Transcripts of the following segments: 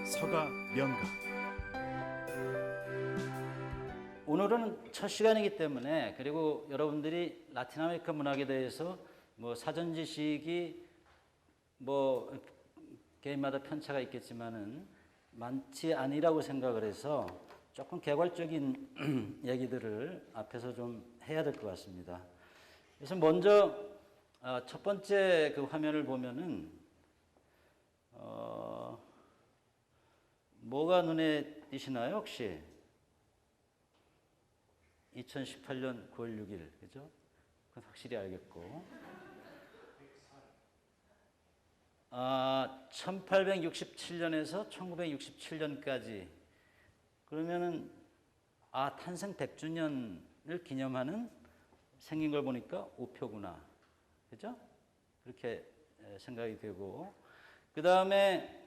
서가 명가. 오늘은 첫 시간이기 때문에, 그리고 여러분들이 라틴 아메리카 문학에 대해서 뭐 사전 지식이 뭐 개인마다 편차가 있겠지만은 많지 아니라고 생각을 해서 조금 개괄적인 얘기들을 앞에서 좀 해야 될 것 같습니다. 그래서 먼저 첫 번째 그 화면을 보면은 뭐가 눈에 띄시나요, 혹시? 2018년 9월 6일, 그죠? 그건 확실히 알겠고. 1867년에서 1967년까지. 그러면은, 탄생 100주년을 기념하는 생긴 걸 보니까 우표구나. 그죠? 그렇게 생각이 되고. 그 다음에,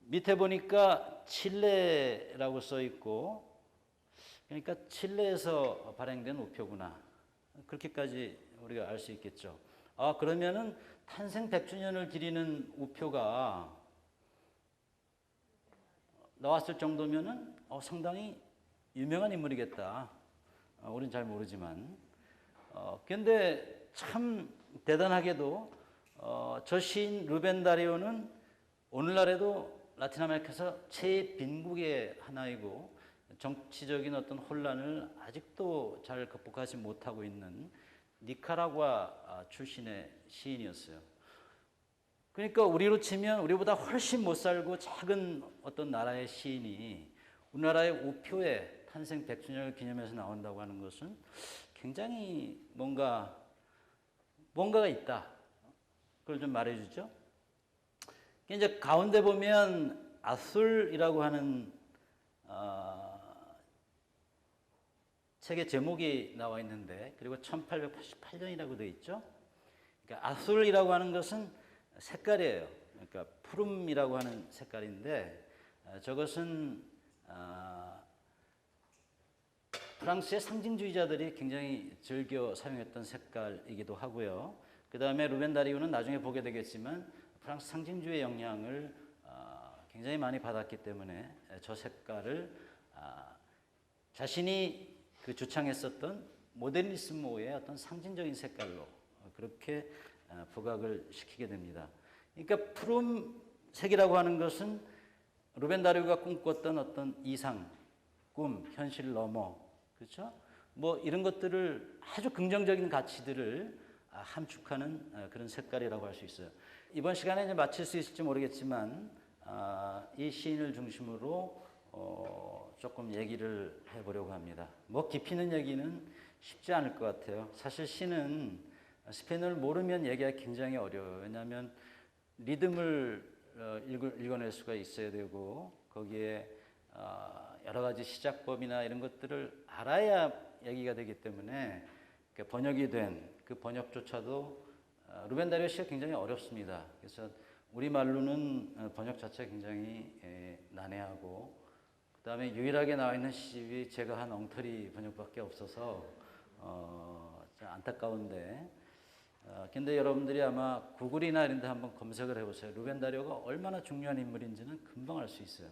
밑에 보니까 칠레라고 써 있고, 그러니까 칠레에서 발행된 우표구나. 그렇게까지 우리가 알 수 있겠죠. 그러면은 탄생 100주년을 기리는 우표가 나왔을 정도면은 상당히 유명한 인물이겠다. 우린 잘 모르지만. 근데 참 대단하게도 저 시인 루벤 다리오는 오늘날에도 라틴 아메리카에서 최빈국의 하나이고 정치적인 어떤 혼란을 아직도 잘 극복하지 못하고 있는 니카라과 출신의 시인이었어요. 그러니까 우리로 치면 우리보다 훨씬 못 살고 작은 어떤 나라의 시인이 우리나라의 우표에 탄생 100주년을 기념해서 나온다고 하는 것은 굉장히 뭔가가 있다. 그걸 좀 말해주죠. 이제 가운데 보면 아술이라고 하는 책의 제목이 나와 있는데, 그리고 1888년이라고 되어 있죠. 그러니까 아술이라고 하는 것은 색깔이에요. 그러니까 푸름이라고 하는 색깔인데, 저것은 프랑스의 상징주의자들이 굉장히 즐겨 사용했던 색깔이기도 하고요. 그 다음에 루벤 다리오는 나중에 보게 되겠지만 프랑스 상징주의 영향을 굉장히 많이 받았기 때문에 저 색깔을 자신이 그 주창했었던 모더니스모의 어떤 상징적인 색깔로 그렇게 부각을 시키게 됩니다. 그러니까 푸른색이라고 하는 것은 루벤 다리오가 꿈꿨던 어떤 이상, 꿈, 현실 넘어, 그렇죠? 뭐 이런 것들을 아주 긍정적인 가치들을 함축하는 그런 색깔이라고 할 수 있어요. 이번 시간에 이제 마칠 수 있을지 모르겠지만 이 시인을 중심으로 조금 얘기를 해보려고 합니다. 뭐 깊이 있는 얘기는 쉽지 않을 것 같아요. 사실 시는 스페인어를 모르면 얘기하기 굉장히 어려워요. 왜냐하면 리듬을 읽어낼 수가 있어야 되고 거기에 여러 가지 시작법이나 이런 것들을 알아야 얘기가 되기 때문에 번역이 된 그 번역조차도 루벤 다리오 시가 굉장히 어렵습니다. 그래서 우리말로는 번역 자체가 굉장히 난해하고, 그 다음에 유일하게 나와 있는 시집이 제가 한 엉터리 번역밖에 없어서 좀 안타까운데, 근데 여러분들이 아마 구글이나 이런 데 한번 검색을 해보세요. 루벤 다리오가 얼마나 중요한 인물인지는 금방 알 수 있어요.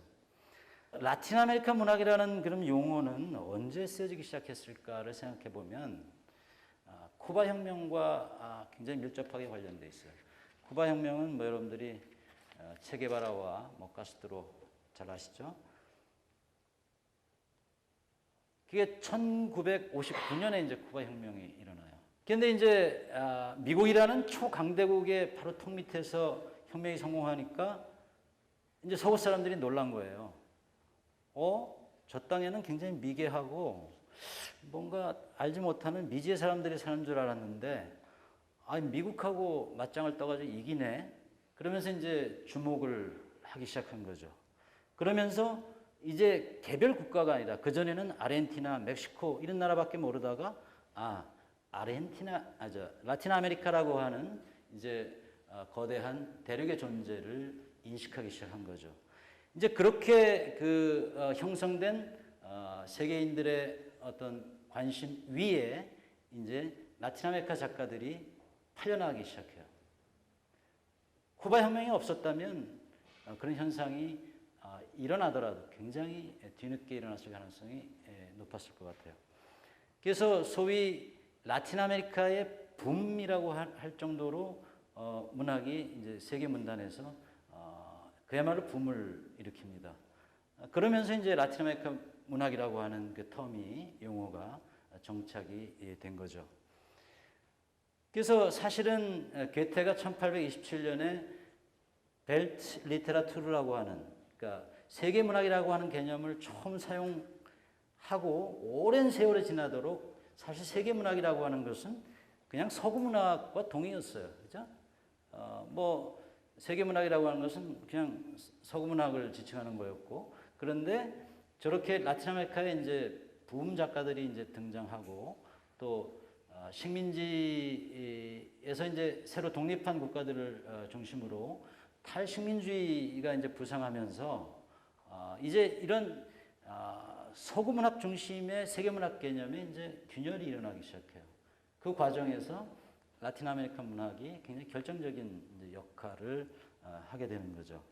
라틴 아메리카 문학이라는 그런 용어는 언제 쓰여지기 시작했을까를 생각해 보면 쿠바 혁명과 굉장히 밀접하게 관련되어 있어요. 쿠바 혁명은 뭐 여러분들이 체게바라와 뭐 카스트로 잘 아시죠? 그게 1959년에 이제 쿠바 혁명이 일어나요. 그런데 이제 미국이라는 초강대국의 바로 턱 밑에서 혁명이 성공하니까 이제 서구 사람들이 놀란 거예요. 저 땅에는 굉장히 미개하고 뭔가 알지 못하는 미지의 사람들이 사는 줄 알았는데, 미국하고 맞짱을 떠가지고 이기네? 그러면서 이제 주목을 하기 시작한 거죠. 그러면서 이제 개별 국가가 아니라, 그전에는 아르헨티나, 멕시코 이런 나라밖에 모르다가, 라틴 아메리카라고 하는 이제 거대한 대륙의 존재를 인식하기 시작한 거죠. 이제 그렇게 형성된 세계인들의 어떤 관심 위에 이제 라틴 아메리카 작가들이 팔려나가기 시작해요. 쿠바 혁명이 없었다면 그런 현상이 일어나더라도 굉장히 뒤늦게 일어났을 가능성이 높았을 것 같아요. 그래서 소위 라틴 아메리카의 붐이라고 할 정도로 문학이 이제 세계 문단에서 그야말로 붐을 일으킵니다. 그러면서 이제 라틴 아메리카 문학이라고 하는 그 터미 용어가 정착이 된 거죠. 그래서 사실은 괴테가 1827년에 벨트 리테라투르라고 하는, 그러니까 세계 문학이라고 하는 개념을 처음 사용하고 오랜 세월이 지나도록 사실 세계 문학이라고 하는 것은 그냥 서구 문학과 동의였어요. 그죠? 뭐 세계 문학이라고 하는 것은 그냥 서구 문학을 지칭하는 거였고, 그런데 저렇게 라틴 아메리카에 이제 부음 작가들이 이제 등장하고 또 식민지에서 이제 새로 독립한 국가들을 중심으로 탈식민주의가 이제 부상하면서 이제 이런 서구 문학 중심의 세계 문학 개념에 이제 균열이 일어나기 시작해요. 그 과정에서 라틴 아메리칸 문학이 굉장히 결정적인 이제 역할을 하게 되는 거죠.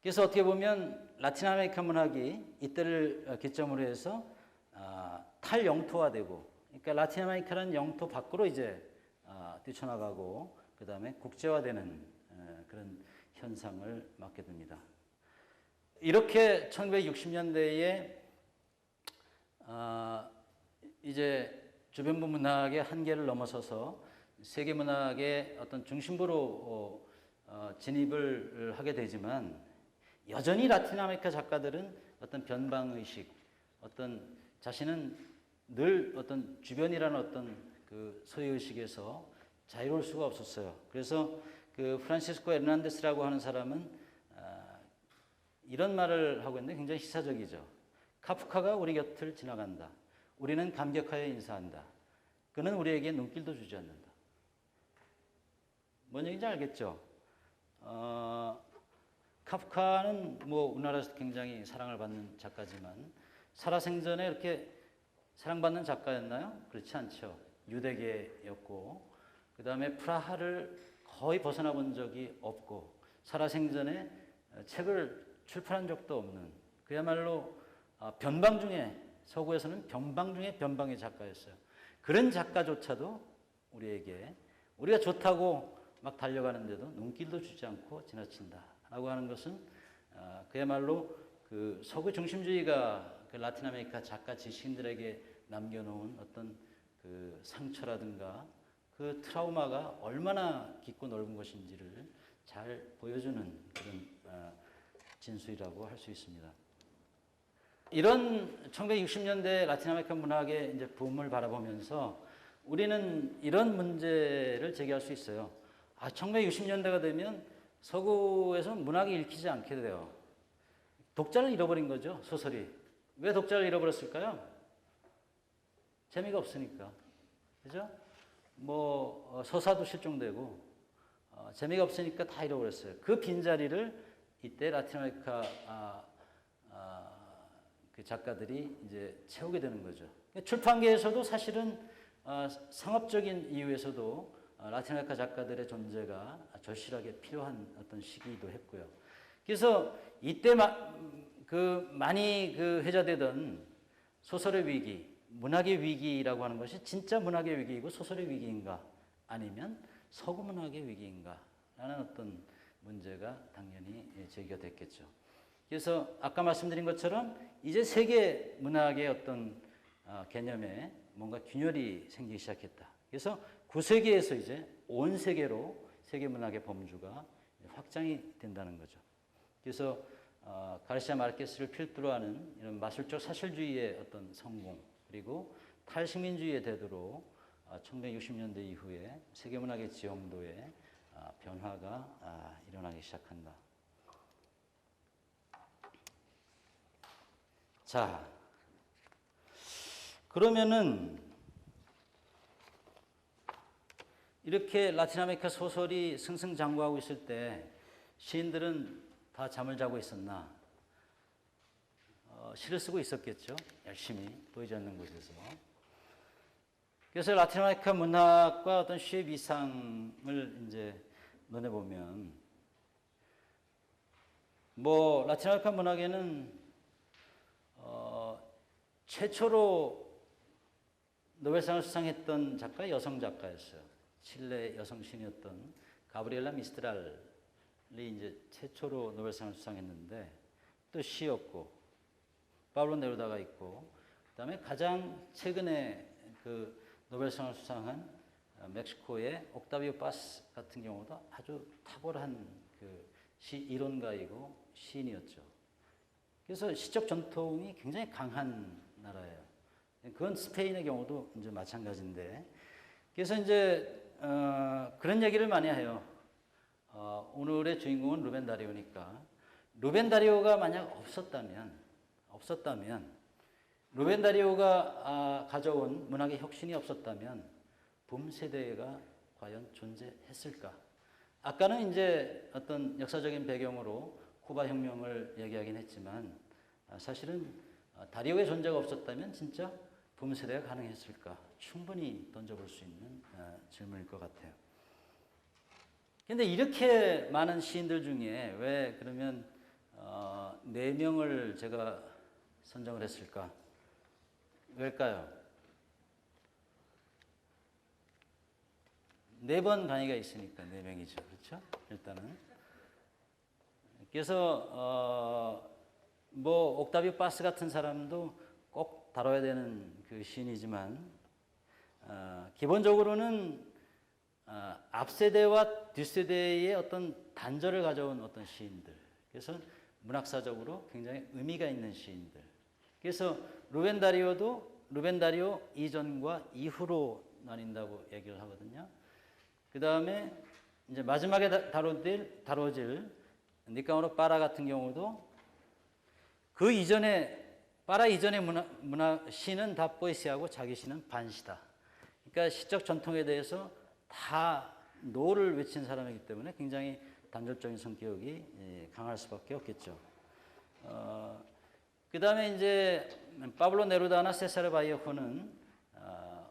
그래서 어떻게 보면 라틴 아메리칸 문학이 이때를 기점으로 해서 탈영토화되고, 그러니까 라틴 아메리카라는 영토 밖으로 이제 뛰쳐나가고 그 다음에 국제화되는 그런 현상을 맞게 됩니다. 이렇게 1960년대에 이제 주변부 문학의 한계를 넘어서서 세계 문학의 어떤 중심부로 진입을 하게 되지만, 여전히 라틴 아메리카 작가들은 어떤 변방의식, 어떤 자신은 늘 어떤 주변이라는 어떤 그 소유의식에서 자유로울 수가 없었어요. 그래서 그 프란시스코 에르난데스라고 하는 사람은 이런 말을 하고 있는데 굉장히 시사적이죠. 카프카가 우리 곁을 지나간다. 우리는 감격하여 인사한다. 그는 우리에게 눈길도 주지 않는다. 뭔 얘기인지 알겠죠? 카프카는 뭐 우리나라에서 굉장히 사랑을 받는 작가지만 살아생전에 이렇게 사랑받는 작가였나요? 그렇지 않죠. 유대계였고, 그 다음에 프라하를 거의 벗어나 본 적이 없고, 살아생전에 책을 출판한 적도 없는, 그야말로 변방 중에, 서구에서는 변방 중에 변방의 작가였어요. 그런 작가조차도 우리에게, 우리가 좋다고 막 달려가는데도 눈길도 주지 않고 지나친다 라고 하는 것은 그야말로 그 서구 중심주의가 그 라틴 아메리카 작가 지식인들에게 남겨놓은 어떤 그 상처라든가 그 트라우마가 얼마나 깊고 넓은 것인지를 잘 보여주는 그런 진술이라고 할 수 있습니다. 이런 1960년대 라틴 아메리칸 문학의 이제 붐을 바라보면서 우리는 이런 문제를 제기할 수 있어요. 1960년대가 되면 서구에서 문학이 읽히지 않게 돼요. 독자를 잃어버린 거죠, 소설이. 왜 독자를 잃어버렸을까요? 재미가 없으니까. 그죠? 뭐, 서사도 실종되고, 재미가 없으니까 다 잃어버렸어요. 그 빈자리를 이때 라틴 아메리카 그 작가들이 이제 채우게 되는 거죠. 출판계에서도 사실은 상업적인 이유에서도 라틴 아메리카 작가들의 존재가 절실하게 필요한 어떤 시기이기도 했고요. 그래서 이때 많이 회자되던 소설의 위기, 문학의 위기라고 하는 것이 진짜 문학의 위기이고 소설의 위기인가, 아니면 서구 문학의 위기인가 라는 어떤 문제가 당연히 제기가 됐겠죠. 그래서 아까 말씀드린 것처럼 이제 세계 문학의 어떤 개념에 뭔가 균열이 생기기 시작했다. 그래서 9세기에서 이제 온 세계로 세계 문학의 범주가 확장이 된다는 거죠. 그래서 가르시아 마르케스를 필두로 하는 이런 마술적 사실주의의 어떤 성공, 그리고 탈식민주의의 대두로 1960년대 이후에 세계 문학의 지형도에 변화가 일어나기 시작한다. 자, 그러면은 이렇게 라틴 아메리카 소설이 승승장구하고 있을 때 시인들은 다 잠을 자고 있었나? 시를 쓰고 있었겠죠. 열심히 보이지 않는 곳에서. 그래서 라틴 아메리카 문학과 어떤 시의 위상을 이제 논해보면 뭐 라틴 아메리카 문학에는 최초로 노벨상을 수상했던 작가 여성 작가였어요. 칠레 여성 신이었던 가브리엘라 미스트랄이 이제 최초로 노벨상을 수상했는데 또 시였고 파블로 네루다가 있고 그다음에 가장 최근에 그 노벨상을 수상한 멕시코의 옥타비오 파스 같은 경우도 아주 탁월한 그 시 이론가이고 시인이었죠. 그래서 시적 전통이 굉장히 강한 나라예요. 그건 스페인의 경우도 이제 마찬가지인데, 그래서 이제 그런 얘기를 많이 해요. 오늘의 주인공은 루벤 다리오니까 루벤 다리오가 만약 없었다면 루벤 다리오가 가져온 문학의 혁신이 없었다면 붐 세대가 과연 존재했을까? 아까는 이제 어떤 역사적인 배경으로 쿠바 혁명을 얘기하긴 했지만 사실은 다리오의 존재가 없었다면 진짜 붐 세대가 가능했을까? 충분히 던져볼 수 있는 질문일 것 같아요. 근데 이렇게 많은 시인들 중에 왜 그러면 4명을 제가 선정을 했을까? 왜일까요? 4번 강의가 있으니까 4명이죠. 그렇죠? 일단은. 그래서 뭐 옥타비오 파스 같은 사람도 꼭 다뤄야 되는 그 시인이지만 기본적으로는 앞세대와 뒷세대의 어떤 단절을 가져온 어떤 시인들. 그래서 문학사적으로 굉장히 의미가 있는 시인들. 그래서 루벤 다리오 이전과 이후로 나뉜다고 얘기를 하거든요. 그 다음에 이제 마지막에 다뤄질 니카노로 파라 같은 경우도 그 이전에 파라 이전의 문학 시는 다 포에시하고 자기 시는 반시다. 그러니까 시적 전통에 대해서 다 노를 외친 사람이기 때문에 굉장히 단절적인 성격이 강할 수밖에 없겠죠. 그 다음에 이제 파블로 네루다나 세사르 바이오코는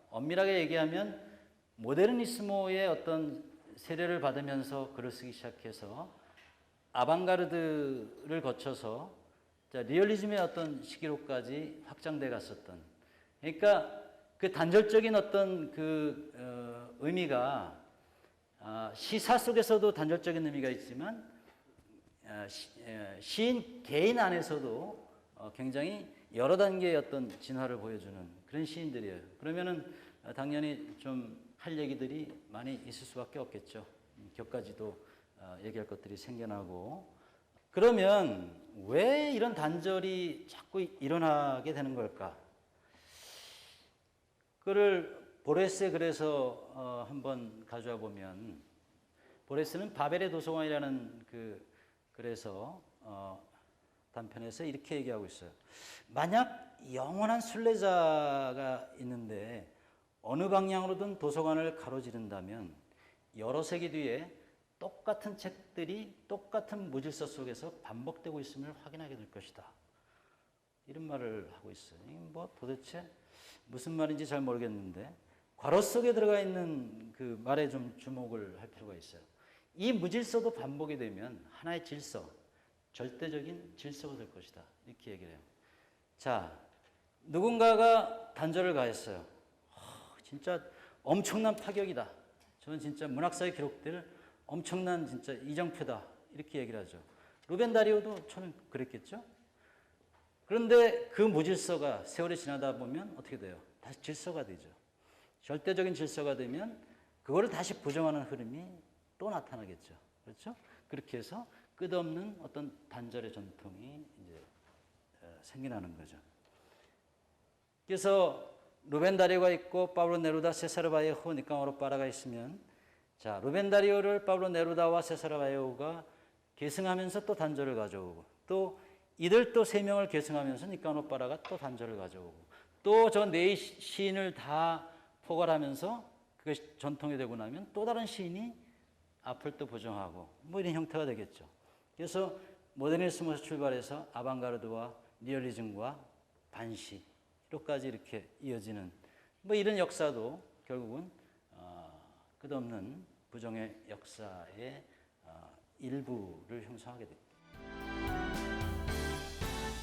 엄밀하게 얘기하면 모데르니스모의 어떤 세례를 받으면서 글을 쓰기 시작해서 아방가르드를 거쳐서 리얼리즘의 어떤 시기로까지 확장돼 갔었던, 그러니까 그 단절적인 어떤 그 의미가 시사 속에서도 단절적인 의미가 있지만 시인 개인 안에서도 굉장히 여러 단계의 어떤 진화를 보여주는 그런 시인들이에요. 그러면은 당연히 좀 할 얘기들이 많이 있을 수밖에 없겠죠. 격가지도 얘기할 것들이 생겨나고. 그러면 왜 이런 단절이 자꾸 일어나게 되는 걸까? 그를 보레스의 글에서 한번 가져와 보면, 보레스는 바벨의 도서관이라는 그 글에서 단편에서 이렇게 얘기하고 있어요. 만약 영원한 순례자가 있는데 어느 방향으로든 도서관을 가로지른다면 여러 세기 뒤에 똑같은 책들이 똑같은 무질서 속에서 반복되고 있음을 확인하게 될 것이다. 이런 말을 하고 있어요. 뭐 도대체 무슨 말인지 잘 모르겠는데 괄호 속에 들어가 있는 그 말에 좀 주목을 할 필요가 있어요. 이 무질서도 반복이 되면 하나의 질서, 절대적인 질서가 될 것이다. 이렇게 얘기를 해요. 자, 누군가가 단절을 가했어요. 진짜 엄청난 파격이다. 저는 진짜 문학사에 기록될 엄청난 진짜 이정표다. 이렇게 얘기를 하죠. 루벤 다리오도 저는 그랬겠죠. 그런데 그 무질서가 세월이 지나다 보면 어떻게 돼요? 다시 질서가 되죠. 절대적인 질서가 되면 그거를 다시 부정하는 흐름이 또 나타나겠죠. 그렇죠? 그렇게 해서 끝없는 어떤 단절의 전통이 이제 생겨나는 거죠. 그래서 루벤 다리오가 있고 파블로 네루다, 세사르 바이에호, 니카노로 파라가 있으면, 자, 루벤 다리오를 파블로 네루다와 세사르 바이에호가 계승하면서 또 단절을 가져오고, 또 이들 또 3명을 계승하면서 니카노로 파라가 또 단절을 가져오고, 또 저 4 시인을 다 포괄하면서 그것이 전통이 되고 나면 또 다른 시인이 앞을 또 부정하고 뭐 이런 형태가 되겠죠. 그래서 모더니즘에서 출발해서 아방가르드와 리얼리즘과 반시로까지 이렇게 이어지는 뭐 이런 역사도 결국은 끝없는 부정의 역사의 일부를 형성하게 됩니다.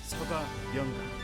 서가 영감.